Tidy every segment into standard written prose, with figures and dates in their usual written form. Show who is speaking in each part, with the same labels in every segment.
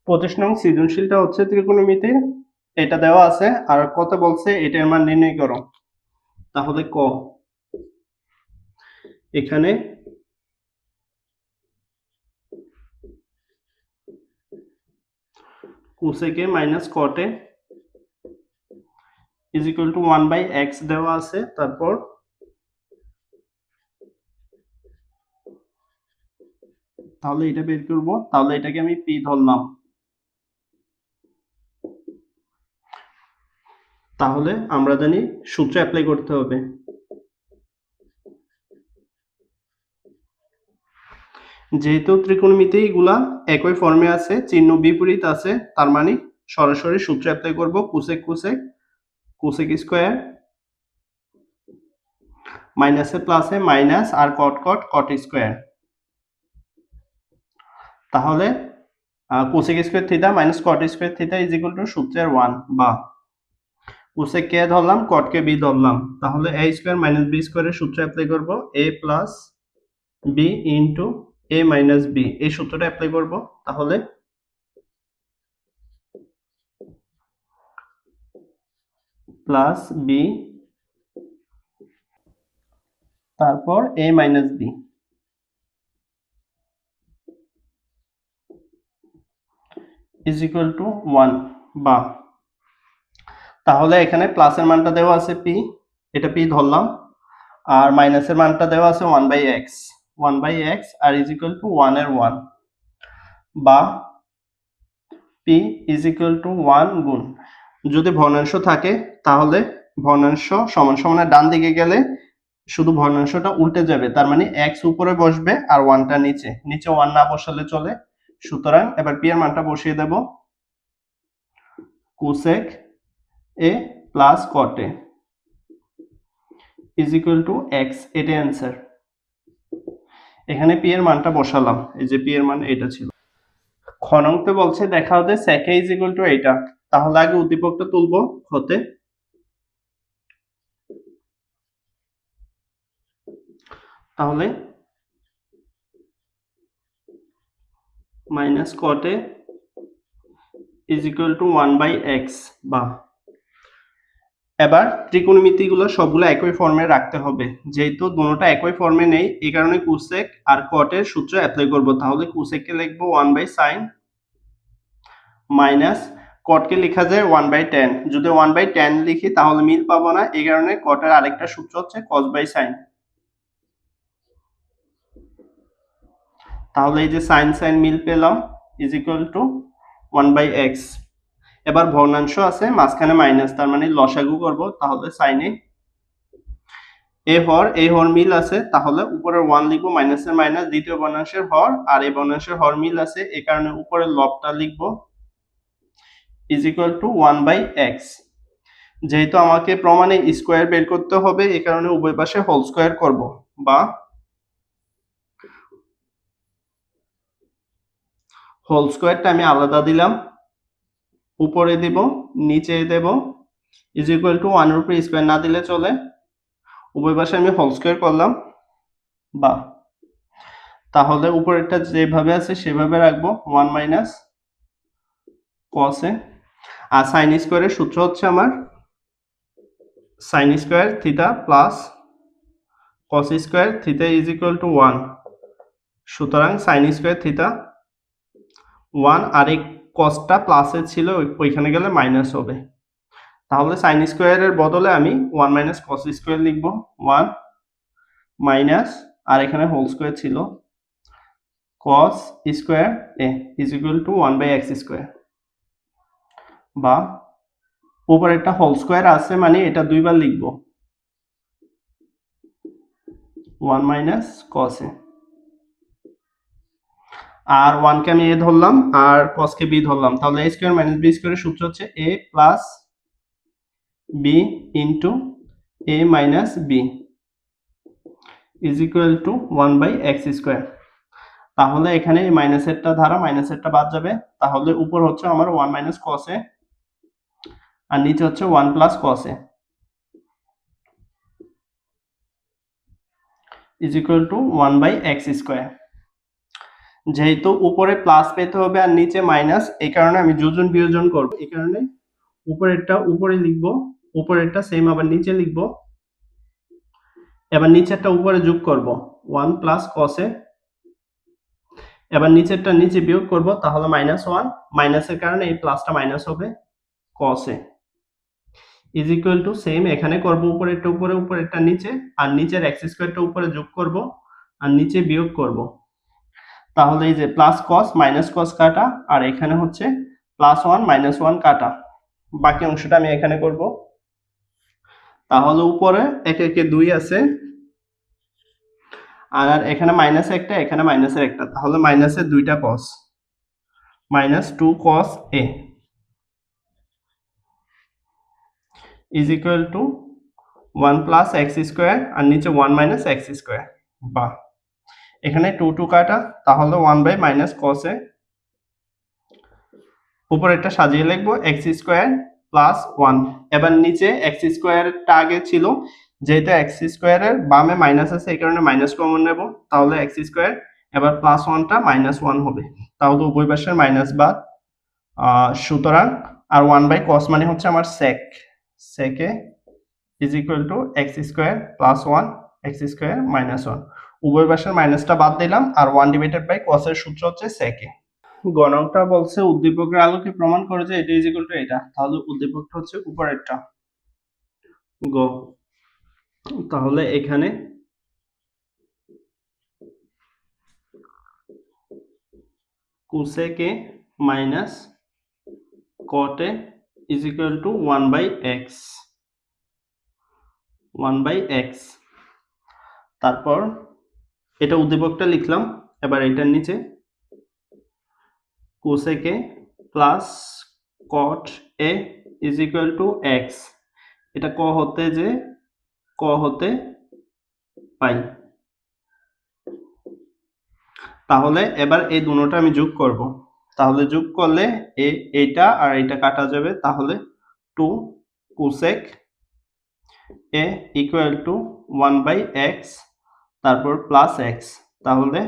Speaker 1: 25 নং সৃজনশীলটা হচ্ছে ত্রিকোণমিতির, এটা দেওয়া আছে আর কত বলছে এটার মান নির্ণয় করো। তাহলে ক এখানে কোসেকে মাইনাস কটে ইজ ইকুয়াল টু 1/x দেওয়া আছে, তারপর তাহলে এটা বের করব, তাহলে এটাকে আমি পি ধরলাম। তাহলে আমরা জানি সূত্র অ্যাপ্লাই করতে হবে। যেহেতু ত্রিকোণমিতি এগুলা একই ফর্মে আছে, চিহ্ন বিপরীত আছে, তার মানে সরাসরি সূত্র অ্যাপ্লাই করব। কোসেক কোসেক কোসেক স্কয়ার মাইনাসে প্লাসে মাইনাস আর কট কট কট স্কয়ার। তাহলে cosec square theta minus caught square theta is equal two সূত্রের 1 বা কোসেক কে ধরলাম কট কে বি ধরলাম, তাহলে a স্কয়ার মাইনাস b স্কয়ারের সূত্র অ্যাপ্লাই করব, a plus b into a minus b, এই সূত্রটা অ্যাপ্লাই করব। তাহলে প্লাস b তারপর a minus b is equal to 1 বা তাহলে এখানে প্লাসের মানটা দেওয়া আছে p, এটা p ধরলাম, আর মাইনাসের মানটা দেওয়া আছে 1/x R is equal to 1 এর 1 বা p ইজ ইকুয়াল টু 1 গুণ, যদি ভগ্নাংশ থাকে তাহলে ভগ্নাংশ সমান সমানের ডান দিকে গেলে শুধু ভগ্নাংশটা উল্টে যাবে, তার মানে x উপরে বসবে আর 1টা নিচে, নিচে 1 না বসালে চলে। সুতরাং এবার p এর মানটা বসিয়ে দেব, cosec a plus cot a is equal to x, এটাই অ্যান্সার। এখানে p এর মানটা বসালাম, এই যে p এর মান এটা ছিল। খ নংতে বলছে দেখা হতে sec a is equal two এইটা, তাহলে আগে উদ্দীপকটা তুলবো হতে, তাহলে minus caught a is equal to 1/x বা এবার ত্রিকোণমিতিগুলো সবগুলো একই ফর্মে রাখতে হবে, যেহেতু দুটোটা একই ফর্মে নেই এই কারণে কোসেক আর কটের সূত্র অ্যাপ্লাই করব। তাহলে কোসেককে লিখবো 1/sin মাইনাস কটকে লেখা যায় 1/tan, যদি 1/tan লিখি তাহলে মিল পাবো না, এই কারণে কটের আরেকটা সূত্র হচ্ছে cos/sin। তাহলে এই যে sin sin মিল পেলাম ইজ ইকুয়াল টু 1/x। এবার ভগ্নাংশ আছে মাঝখানে মাইনাস, তার মানে লসাগু করব, তাহলে sin a হর মিল আছে, তাহলে উপরের 1 লিখবো, মাইনাসের মাইনাস দ্বিতীয় ভগ্নাংশের হর, আর এই ভগ্নাংশের হর মিল আছে এই কারণে উপরের লবটা লিখবো ইজ ইকুয়াল টু 1/x। যেহেতু আমাকে প্রমাণে স্কয়ার বের করতে হবে এই কারণে উভয় পাশে হোল স্কয়ার করব, বা হোল স্কয়ারটা আমি আলাদা দিলাম, উপরে দেব নিচে দেব ইজ ইকুয়াল টু 1 এর উপরে স্কয়ার না দিলে চলে, উভয় পাশে আমি হোল স্কয়ার করলাম বা তাহলে উপরেরটা যেভাবে আছে সেভাবে রাখবো 1 মাইনাস cos a, আর sin স্কয়ারের সূত্র হচ্ছে আমার sin square theta plus cos square theta is equal to 1, সুতরাং sin স্কয়ার থিটা 1 আর এই cosটা প্লাসে ছিল ওইখানে গেলে মাইনাস হবে, তাহলে sin স্কয়ারের বদলে আমি 1 মাইনাস cos স্কয়ার লিখব, 1 মাইনাস আর এখানে হোল স্কয়ার ছিল cos square a is equal to 1/x square বা উপরে একটা হোল স্কয়ার আছে মানে এটা দুইবার লিখব 1 মাইনাস cos a, আর 1 কে আমি a ধরলাম আর cos কে b ধরলাম, তাহলে a স্কয়ার মাইনাস b স্কয়ারের সূত্র হচ্ছে a plus b into a minus b is equal to 1/x square. তাহলে এখানে এই মাইনাসেরটা ধারা মাইনাসেরটা বাদ যাবে, তাহলে উপর হচ্ছে আমার 1 মাইনাস cos a আর নিচে হচ্ছে 1 plus cos a is equal to 1/x square. যেহেতু উপরে প্লাস পেতে হবে আর নিচে মাইনাস, এই কারণে আমি যোজন বিয়োজন করব। এই কারণে উপরেরটা উপরে লিখব, উপরেরটা সেম আবার নিচে লিখব। এবার নিচেরটা উপরে যোগ করব 1 প্লাস cos এ, এবার নিচেরটা নিচে বিয়োগ করব, তাহলে -1, মাইনাসের কারণে এই প্লাসটা মাইনাস হবে cos A is equal to same এখানে করব উপরেরটা উপরে, উপরেরটা নিচে, আর নিচের x স্কয়ারটা উপরে যোগ করব আর নিচে বিয়োগ করব। তাহলে এই যে প্লাস cos মাইনাস cos কাটা, আর এখানে হচ্ছে +1 -1 কাটা, বাকি অংশটা আমি এখানে করব। তাহলে উপরে একে একে 2 আছে, আর এখানে মাইনাস একটা, এখানে মাইনাসের একটা, তাহলে মাইনাসের 2টা cos, -2 cos a is equal to 1 plus x square, আর নিচে 1 মাইনাস এক্স স্কোয়ার, বা এখানে 2 কাটা, তাহলে 1 বাই মাইনাস cos এ, উপরেরটা সাজিয়ে লিখবো এক্স স্কোয়ার প্লাস 1। এবার নিচে এক্স স্কোয়ারটা আগে ছিল, যেহেতু এক্স স্কোয়ারের বামে মাইনাস আছে এই কারণে মাইনাস কমন নেব, তাহলে এক্স স্কোয়ার, এবার +1টা -1 হবে, তাহলে উভয় পাশের মাইনাস বাদ, সুতরাং আর 1 বাই cos মানে হচ্ছে আমার sec A is equal two x square plus 1 x square -1, উভয় পাশের মাইনাসটা বাদ দিলাম, আর 1 ডিভাইডেড বাই cos এর সূত্র হচ্ছে sec এ। গণকটা বলছে উদ্দীপকের আলোকে প্রমাণ করে যে এটা ইজ ইকুয়াল টু এটা, তাহলে উদ্দীপকটা হচ্ছে উপরেরটা গ। তাহলে এখানে cosec a minus cot a is equal to 1 by x, তারপর এটা উদ্দীপকটা লিখলাম। এবার এটার নিচে cosec a plus cot a is equal to x, এটা ক হতে পাই। তাহলে এবার এই দুটোটা আমি যোগ করব, তাহলে যোগ করলে এইটা আর এইটা কাটা যাবে, তাহলে 2 cosec a equal to 1 by x, তারপর প্লাস x। তাহলে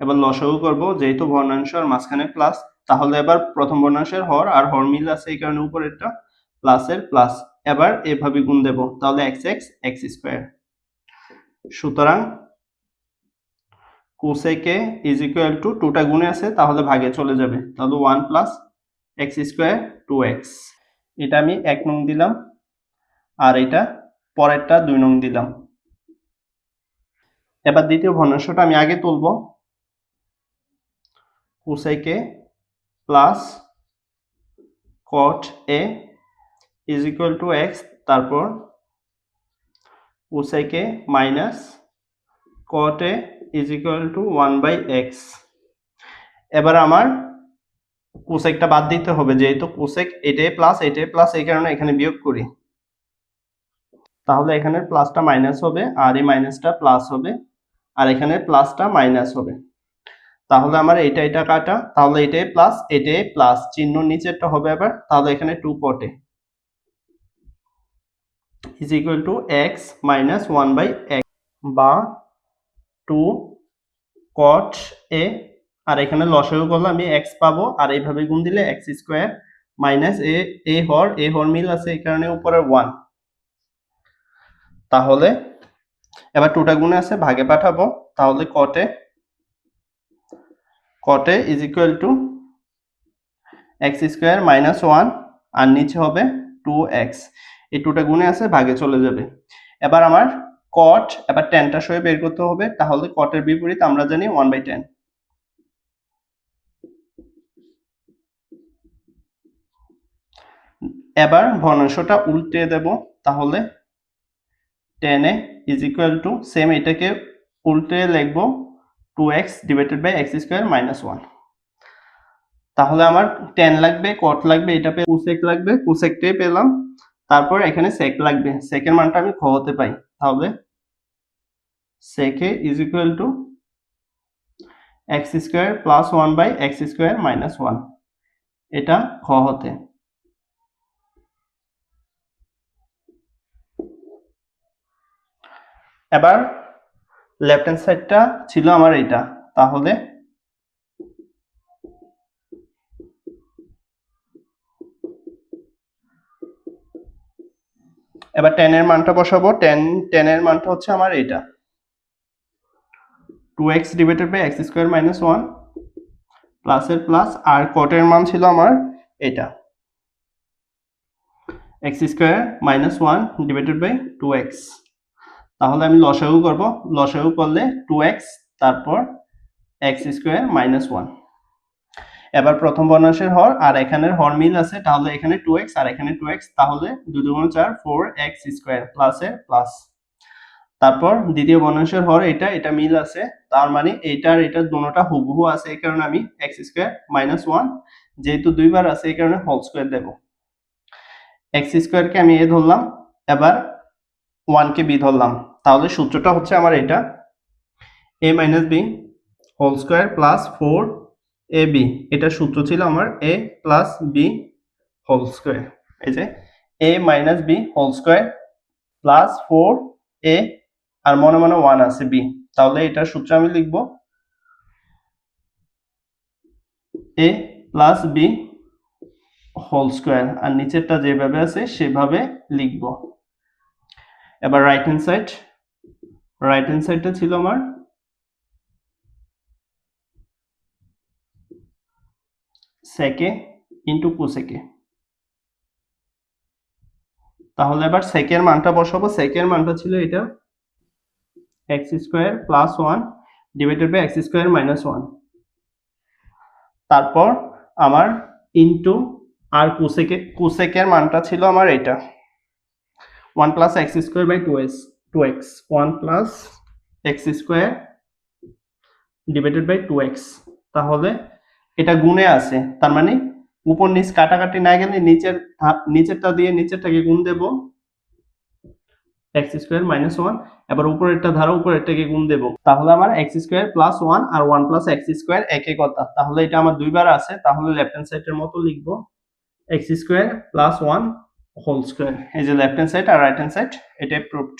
Speaker 1: এবার লসাগু করব, যেহেতু ভগ্নাংশ আর মাঝখানে প্লাস, তাহলে এবার প্রথম ভগ্নাংশের হর আর হর মিল আছে এই কারণে উপরেরটা প্লাসের প্লাস, এবার এভাবে গুণ দেব, তাহলে x স্কয়ার। সুতরাং cosec a is equal two 2টা গুণে আছে তাহলে ভাগে চলে যাবে, তাহলে 1 প্লাস x স্কয়ার 2x, এটা আমি 1 নং দিলাম, আর এটা পরেরটা 2 নং দিলাম। এবার দ্বিতীয় ভগ্নাংশটা আমি আগে তুলব, cosec a plus cot a is equal to x, তারপর cosec a minus cot a is equal to 1 by x। এবার আমার কোসেকটা বাদ দিতে হবে, যেহেতু কোসেক এটাই প্লাস এই কারণে এখানে বিয়োগ করি, তাহলে এখানে প্লাসটা মাইনাস হবে আর এই মাইনাসটা প্লাস হবে, আর এখানে প্লাসটা মাইনাস হবে, তাহলে আমার এটা কাটা, তাহলে এটাই প্লাস চিহ্ন নিচেরটা হবে আবার, তাহলে এখানে 2 cot a is equal to x minus 1 by x, বা 2 cot a, আর এখানে লসাগু করলে আমি x পাবো, আর এইভাবে গুণ দিলে x স্কয়ার মাইনাস a হর মিল আছে এই কারণে উপরে 1। তাহলে এবার 2টা গুণে আছে ভাগে পাঠাবো, তাহলে cot a is equal to x square minus 1, আর নিচে হবে 2x, এই 2টা গুণে আছে ভাগে চলে যাবে। এবার আমার cot এবার tanটা সহ বের করতে হবে, তাহলে cot এর বিপরীত আমরা জানি 1/tan। এবার ভগ্নাংশটা উল্টে দেব, তাহলে tan a is equal to same এটাকে উল্টে লিখব 2x divided by x square minus 1। তাহলে আমার tan লাগবে, cot লাগবে, এটা পেয়ে cosec লাগবে, cosecটাই পেলাম, তারপর এখানে sec লাগবে, sec এর মানটা আমি খ হতে পাই, তাহলে sec a is equal to x square plus 1 by x square minus 1, এটা খ হতে। এবার লেফট হ্যান্ড সাইডটা ছিল আমার এটা, তাহলে এবার tan এর মানটা বসাবো। tan এর মানটা হচ্ছে আমার এটা 2x divided by x square minus 1 plus এর প্লাস, আর cot এর মান ছিল আমার এটা x square minus 1 divided by 2x। তাহলে আমি লসাগু করব, লসাগু করলে 2x তারপর x স্কয়ার মাইনাস 1। এবার প্রথম ভগ্নাংশের হর আর এখানের হর মিল আছে, তাহলে এখানে 2x আর এখানে 2x, তাহলে 2 2 4 4x স্কয়ার প্লাস এর প্লাস। তারপর দ্বিতীয় ভগ্নাংশের হর এটা মিল আছে, তার মানে এটা আর এটা দুটোটা হুবহু আছে, এই কারণে আমি x স্কয়ার মাইনাস 1 যেহেতু দুইবার আছে এই কারণে হোল স্কয়ার দেব। x স্কয়ার কে আমি a ধরলাম, এবার 1 কে b ধরলাম, তাহলে সূত্রটা হচ্ছে আমার এটা a minus b whole square plus 4ab। এটা সূত্র ছিল আমার a plus b whole square. এই যে a minus b whole square plus 4a আর মনে মনে 1 আছে b, তাহলে এটার সূত্র আমি লিখব a plus b whole square, আর নিচেরটা যেভাবে আছে সেভাবে লিখব। এবার রাইট হ্যান্ড সাইডটা ছিল আমার সেকে ইন্টু কোসেকে। তাহলে এবার সেকের মানটা বসাবো। সেকের মানটা ছিল এটা x square plus 1 divided by x square minus 1, তারপর আমার ইন্টু আর কোসেকের মানটা ছিল আমার এটা 1 plus x square by 2x 1 plus x square divided by 2x। তাহলে এটা গুণে আছে, তার মানে উপর নিচ কাটাকাটি না গেলে নিচেরটা দিয়ে নিচেরটাকে গুণ দেব x স্কয়ার মাইনাস 1, এবার উপরেরটা ধারা উপরেরটাকে গুণ দেব, তাহলে আমার x স্কয়ার প্লাস 1 আর 1 প্লাস x স্কয়ার একই কথা, তাহলে এটা আমার দুইবার আছে, তাহলে লেফট হ্যান্ড সাইডের মতো লিখব x square plus 1 whole square. এই যে লেফট হ্যান্ড সাইড আর রাইট হ্যান্ড সাইড, এটাই প্রুভড।